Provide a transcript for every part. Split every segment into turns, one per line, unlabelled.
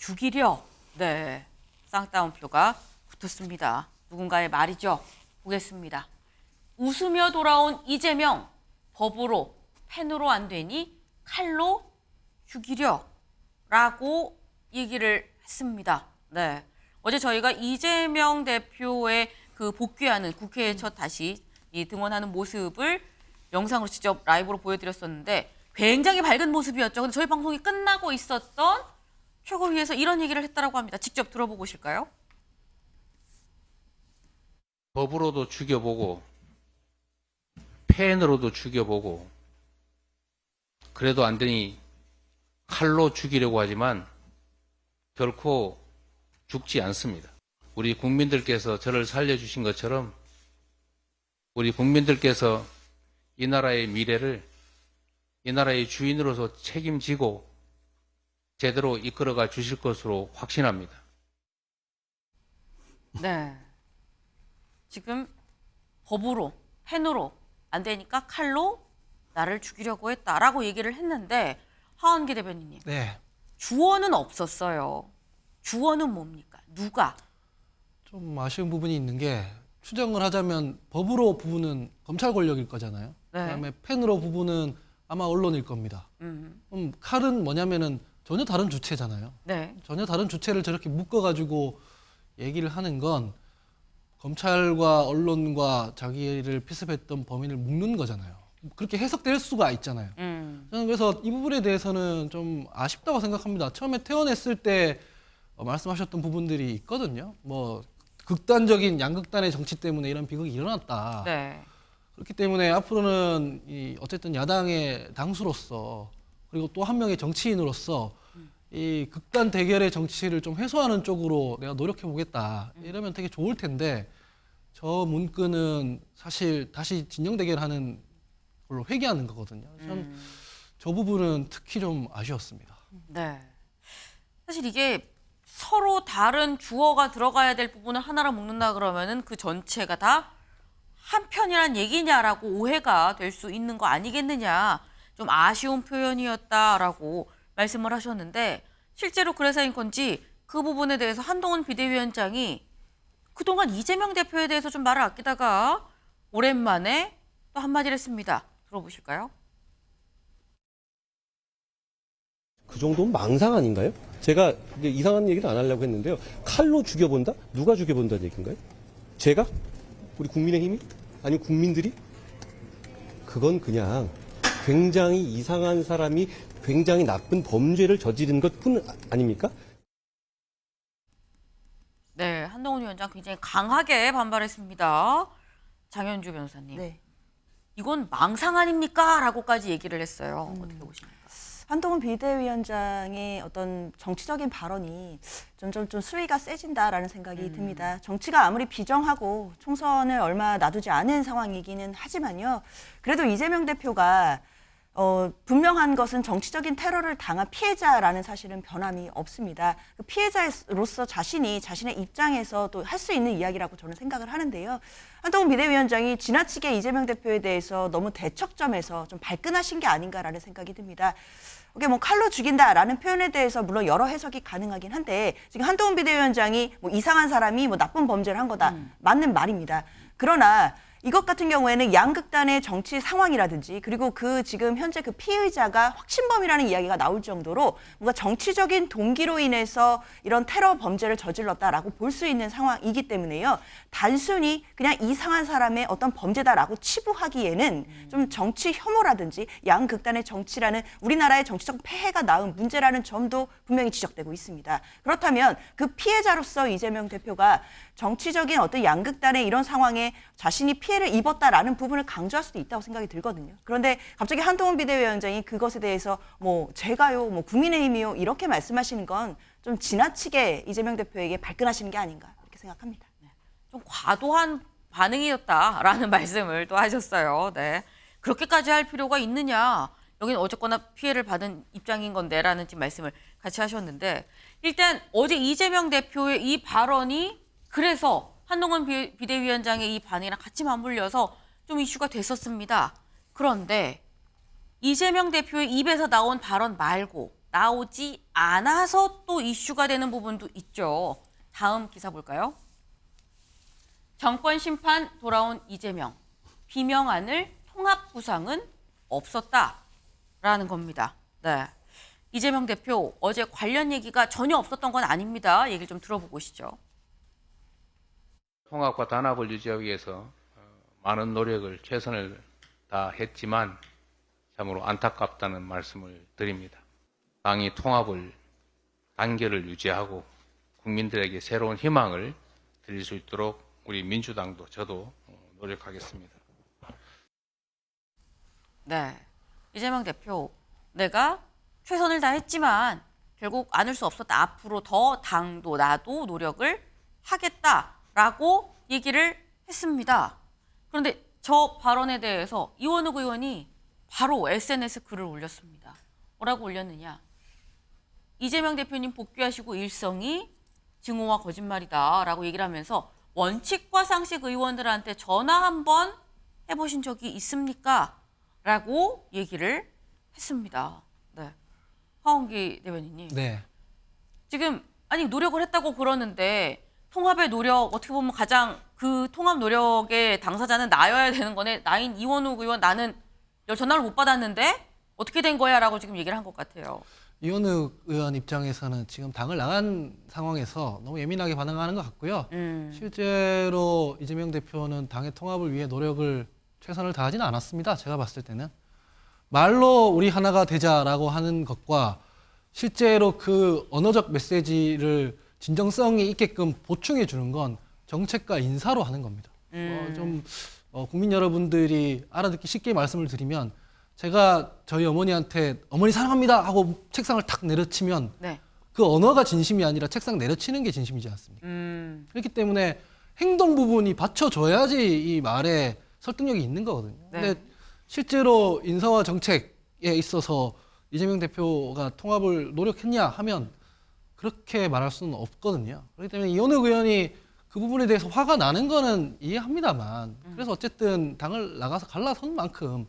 죽이려. 네, 쌍따옴표가 붙었습니다. 누군가의 말이죠. 보겠습니다. 웃으며 돌아온 이재명, 법으로, 펜으로 안 되니 칼로 죽이려 라고 얘기를 했습니다. 네, 어제 저희가 이재명 대표의 그 복귀하는 국회에 첫 다시 등원하는 모습을 영상으로 직접 라이브로 보여드렸었는데 굉장히 밝은 모습이었죠. 근데 저희 방송이 끝나고 있었던 최고위에서 이런 얘기를 했다라고 합니다. 직접 들어보실까요?
법으로도 죽여보고 펜으로도 죽여보고 그래도 안 되니 칼로 죽이려고 하지만 결코 죽지 않습니다. 우리 국민들께서 저를 살려주신 것처럼 우리 국민들께서 이 나라의 미래를 이 나라의 주인으로서 책임지고 제대로 이끌어가 주실 것으로 확신합니다.
네. 지금 법으로, 펜으로 안 되니까 칼로 나를 죽이려고 했다라고 얘기를 했는데 하원기 대변인님.
네.
주어는 없었어요. 주어는 뭡니까? 누가?
좀 아쉬운 부분이 있는 게 추정을 하자면 법으로 부분은 검찰 권력일 거잖아요.
네.
그다음에 펜으로 부분은 아마 언론일 겁니다. 그럼 칼은 뭐냐면은 전혀 다른 주체잖아요.
네.
전혀 다른 주체를 저렇게 묶어가지고 얘기를 하는 건 검찰과 언론과 자기를 피습했던 범인을 묶는 거잖아요. 그렇게 해석될 수가 있잖아요. 저는 그래서 이 부분에 대해서는 좀 아쉽다고 생각합니다. 처음에 퇴원했을 때 말씀하셨던 부분들이 있거든요. 뭐 극단적인 양극단의 정치 때문에 이런 비극이 일어났다.
네.
그렇기 때문에 앞으로는 어쨌든 야당의 당수로서 그리고 또 한 명의 정치인으로서 이 극단 대결의 정치를 좀 해소하는 쪽으로 내가 노력해 보겠다. 이러면 되게 좋을 텐데 저 문건은 사실 다시 진영 대결하는 걸로 회귀하는 거거든요. 전 저 부분은 특히 좀 아쉬웠습니다.
네. 사실 이게 서로 다른 주어가 들어가야 될 부분을 하나로 묶는다 그러면은 그 전체가 다 한편이란 얘기냐라고 오해가 될 수 있는 거 아니겠느냐. 좀 아쉬운 표현이었다라고 말씀을 하셨는데 실제로 그래서인 건지 그 부분에 대해서 한동훈 비대위원장이 그동안 이재명 대표에 대해서 좀 말을 아끼다가 오랜만에 또 한마디를 했습니다. 들어보실까요?
그 정도면 망상 아닌가요? 제가 이상한 얘기는 안 하려고 했는데요. 칼로 죽여본다? 누가 죽여본다는 얘기인가요? 제가? 우리 국민의힘이? 아니면 국민들이? 그건 그냥 굉장히 이상한 사람이 굉장히 나쁜 범죄를 저지른 것뿐 아닙니까?
네, 한동훈 위원장 굉장히 강하게 반발했습니다. 장현주 변호사님.
네.
이건 망상 아닙니까? 라고까지 얘기를 했어요. 어떻게 보십니까?
한동훈 비대위원장의 어떤 정치적인 발언이 점점 좀 수위가 세진다라는 생각이 듭니다. 정치가 아무리 비정하고 총선을 얼마 놔두지 않은 상황이기는 하지만요. 그래도 이재명 대표가 분명한 것은 정치적인 테러를 당한 피해자라는 사실은 변함이 없습니다. 그 피해자로서 자신의 입장에서 또 할 수 있는 이야기라고 저는 생각을 하는데요. 한동훈 비대위원장이 지나치게 이재명 대표에 대해서 너무 대척점에서 좀 발끈하신 게 아닌가라는 생각이 듭니다. 이게 뭐 칼로 죽인다라는 표현에 대해서 물론 여러 해석이 가능하긴 한데 지금 한동훈 비대위원장이 뭐 이상한 사람이 뭐 나쁜 범죄를 한 거다. 맞는 말입니다. 그러나 이것 같은 경우에는 양극단의 정치 상황이라든지 그리고 그 지금 현재 그 피의자가 확신범이라는 이야기가 나올 정도로 뭔가 정치적인 동기로 인해서 이런 테러 범죄를 저질렀다라고 볼 수 있는 상황이기 때문에요. 단순히 그냥 이상한 사람의 어떤 범죄다라고 치부하기에는 좀 정치 혐오라든지 양극단의 정치라는 우리나라의 정치적 폐해가 낳은 문제라는 점도 분명히 지적되고 있습니다. 그렇다면 그 피해자로서 이재명 대표가 정치적인 어떤 양극단의 이런 상황에 자신이 피해를 입었다라는 부분을 강조할 수도 있다고 생각이 들거든요. 그런데 갑자기 한동훈 비대위원장이 그것에 대해서 뭐 제가요, 뭐 국민의힘이요 이렇게 말씀하시는 건 좀 지나치게 이재명 대표에게 발끈하시는 게 아닌가 이렇게 생각합니다.
좀 과도한 반응이었다라는 말씀을 또 하셨어요. 네. 그렇게까지 할 필요가 있느냐. 여기는 어쨌거나 피해를 받은 입장인 건데라는 지금 말씀을 같이 하셨는데 일단 어제 이재명 대표의 이 발언이 그래서 한동훈 비대위원장의 이 반응이랑 같이 맞물려서 좀 이슈가 됐었습니다. 그런데 이재명 대표의 입에서 나온 발언 말고 나오지 않아서 또 이슈가 되는 부분도 있죠. 다음 기사 볼까요? 정권 심판 돌아온 이재명. 비명안을 통합 구상은 없었다라는 겁니다. 네. 이재명 대표 어제 관련 얘기가 전혀 없었던 건 아닙니다. 얘기를 좀 들어보고 오시죠.
통합과 단합을 유지하기 위해서 많은 노력을 최선을 다했지만 참으로 안타깝다는 말씀을 드립니다. 당이 통합을 단결을 유지하고 국민들에게 새로운 희망을 드릴 수 있도록 우리 민주당도 저도 노력하겠습니다.
네. 이재명 대표, 내가 최선을 다했지만 결국 안을 수 없었다. 앞으로 더 당도 나도 노력을 하겠다라고 얘기를 했습니다. 그런데 저 발언에 대해서 이원욱 의원이 바로 SNS 글을 올렸습니다. 뭐라고 올렸느냐? 이재명 대표님 복귀하시고 일성이 증오와 거짓말이다라고 얘기를 하면서 원칙과 상식 의원들한테 전화 한번 해보신 적이 있습니까? 라고 얘기를 했습니다. 네. 하원기 대변인님.
네.
지금 아니 노력을 했다고 그러는데 통합의 노력 어떻게 보면 가장 그 통합 노력의 당사자는 나여야 되는 거네. 나인 이원욱 의원 나는 전화를 못 받았는데 어떻게 된 거야? 라고 지금 얘기를 한 것 같아요.
이원욱 의원 입장에서는 지금 당을 나간 상황에서 너무 예민하게 반응하는 것 같고요. 실제로 이재명 대표는 당의 통합을 위해 노력을 최선을 다하지는 않았습니다. 제가 봤을 때는. 말로 우리 하나가 되자라고 하는 것과 실제로 그 언어적 메시지를 진정성이 있게끔 보충해 주는 건 정책과 인사로 하는 겁니다. 국민 여러분들이 알아듣기 쉽게 말씀을 드리면 제가 저희 어머니한테 어머니 사랑합니다 하고 책상을 탁 내려치면
네.
그 언어가 진심이 아니라 책상 내려치는 게 진심이지 않습니까? 그렇기 때문에 행동 부분이 받쳐줘야지 이 말에 설득력이 있는 거거든요.
네.
근데 실제로 인사와 정책에 있어서 이재명 대표가 통합을 노력했냐 하면 그렇게 말할 수는 없거든요. 그렇기 때문에 이원욱 의원이 그 부분에 대해서 화가 나는 거는 이해합니다만 그래서 어쨌든 당을 나가서 갈라선 만큼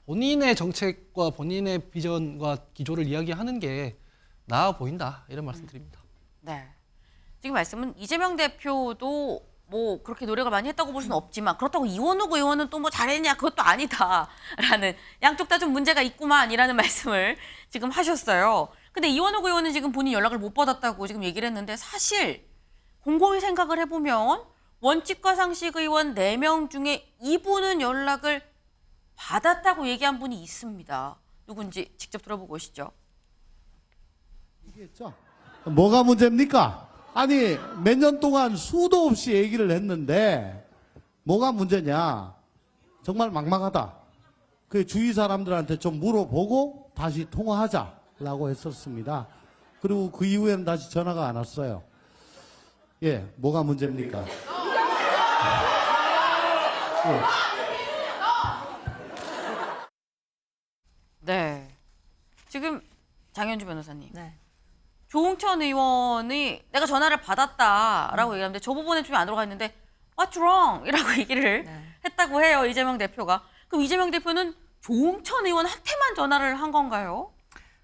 본인의 정책과 본인의 비전과 기조를 이야기하는 게 나아 보인다 이런 말씀드립니다.
네. 지금 말씀은 이재명 대표도 뭐 그렇게 노력을 많이 했다고 볼 수는 없지만 그렇다고 이원욱 의원은 또 뭐 잘했냐 그것도 아니다라는 양쪽 다 좀 문제가 있구만이라는 말씀을 지금 하셨어요. 근데 이원욱 의원은 지금 본인 연락을 못 받았다고 지금 얘기를 했는데 사실 곰곰이 생각을 해보면 원칙과 상식 의원 4명 중에 2분은 연락을 받았다고 얘기한 분이 있습니다. 누군지 직접 들어보고 오시죠.
얘기했죠. 뭐가 문제입니까? 아니 몇 년 동안 수도 없이 얘기를 했는데 뭐가 문제냐? 정말 막막하다. 그 주위 사람들한테 좀 물어보고 다시 통화하자라고 했었습니다. 그리고 그 이후에는 다시 전화가 안 왔어요. 예, 뭐가 문제입니까? 예.
네. 지금 장현주 변호사님.
네.
조홍천 의원이 내가 전화를 받았다라고 얘기하는데 저 부분에 좀 안 들어가 있는데 What's wrong? 이라고 얘기를 했다고 해요. 이재명 대표가. 그럼 이재명 대표는 조홍천 의원한테만 전화를 한 건가요?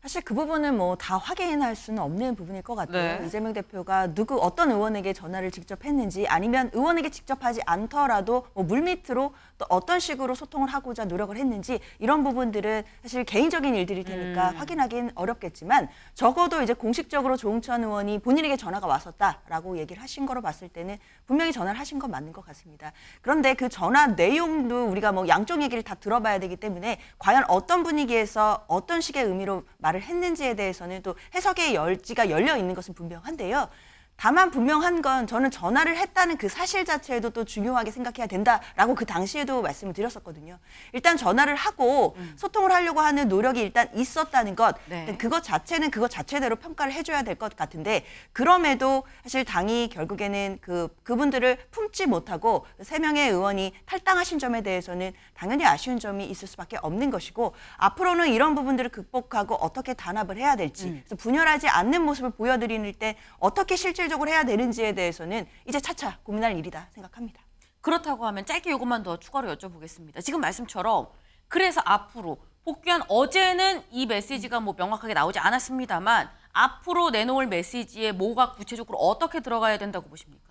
사실 그 부분은 뭐 다 확인할 수는 없는 부분일 것 같아요.
네.
이재명 대표가 어떤 의원에게 전화를 직접 했는지 아니면 의원에게 직접 하지 않더라도 뭐 물밑으로 또 어떤 식으로 소통을 하고자 노력을 했는지 이런 부분들은 사실 개인적인 일들일 테니까 확인하기는 어렵겠지만 적어도 이제 공식적으로 조홍천 의원이 본인에게 전화가 왔었다라고 얘기를 하신 거로 봤을 때는 분명히 전화를 하신 건 맞는 것 같습니다. 그런데 그 전화 내용도 우리가 뭐 양쪽 얘기를 다 들어봐야 되기 때문에 과연 어떤 분위기에서 어떤 식의 의미로 말을 했는지에 대해서는 또 해석의 여지가 열려 있는 것은 분명한데요. 다만 분명한 건 저는 전화를 했다는 그 사실 자체에도 또 중요하게 생각해야 된다라고 그 당시에도 말씀을 드렸었거든요. 일단 전화를 하고 소통을 하려고 하는 노력이 일단 있었다는 것,
네.
그것 자체는 그것 자체대로 평가를 해줘야 될 것 같은데 그럼에도 사실 당이 결국에는 그분들을 품지 못하고 3명의 의원이 탈당하신 점에 대해서는 당연히 아쉬운 점이 있을 수밖에 없는 것이고 앞으로는 이런 부분들을 극복하고 어떻게 단합을 해야 될지 그래서 분열하지 않는 모습을 보여드리는 때 어떻게 실질적으로 해야 되는지에 대해서는 이제 차차 고민할 일이다 생각합니다.
그렇다고 하면 짧게 이것만 더 추가로 여쭤보겠습니다. 지금 말씀처럼 그래서 앞으로 복귀한 어제는 이 메시지가 뭐 명확하게 나오지 않았습니다만 앞으로 내놓을 메시지에 뭐가 구체적으로 어떻게 들어가야 된다고 보십니까?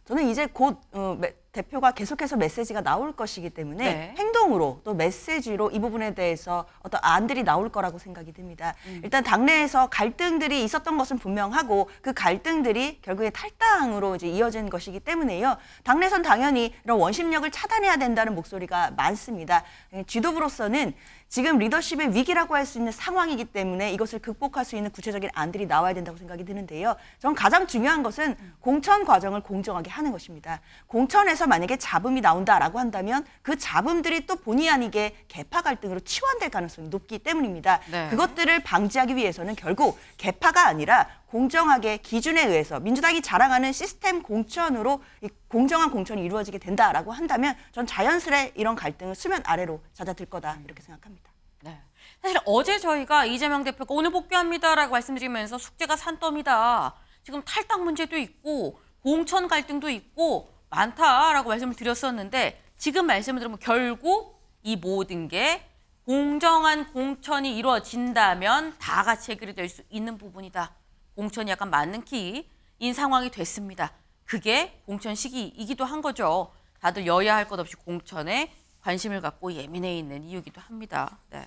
저는 이제 곧 대표가 계속해서 메시지가 나올 것이기 때문에
네.
행동으로 또 메시지로 이 부분에 대해서 어떤 안들이 나올 거라고 생각이 듭니다. 일단 당내에서 갈등들이 있었던 것은 분명하고 그 갈등들이 결국에 탈당으로 이제 이어진 것이기 때문에요. 당내선 당연히 이런 원심력을 차단해야 된다는 목소리가 많습니다. 지도부로서는 지금 리더십의 위기라고 할 수 있는 상황이기 때문에 이것을 극복할 수 있는 구체적인 안들이 나와야 된다고 생각이 드는데요. 전 가장 중요한 것은 공천 과정을 공정하게 하는 것입니다. 공천에서 만약에 잡음이 나온다라고 한다면 그 잡음들이 또 본의 아니게 계파 갈등으로 치환될 가능성이 높기 때문입니다.
네.
그것들을 방지하기 위해서는 결국 계파가 아니라 공정하게 기준에 의해서 민주당이 자랑하는 시스템 공천으로 이 공정한 공천이 이루어지게 된다라고 한다면 전 자연스레 이런 갈등은 수면 아래로 잦아들 거다 이렇게 생각합니다.
네. 사실 어제 저희가 이재명 대표가 오늘 복귀합니다라고 말씀드리면서 숙제가 산더미다. 지금 탈당 문제도 있고 공천 갈등도 있고 많다라고 말씀을 드렸었는데 지금 말씀을 들으면 결국 이 모든 게 공정한 공천이 이루어진다면 다 같이 해결이 될 수 있는 부분이다. 공천이 약간 맞는 키인 상황이 됐습니다. 그게 공천 시기이기도 한 거죠. 다들 여야 할 것 없이 공천에 관심을 갖고 예민해 있는 이유이기도 합니다. 네.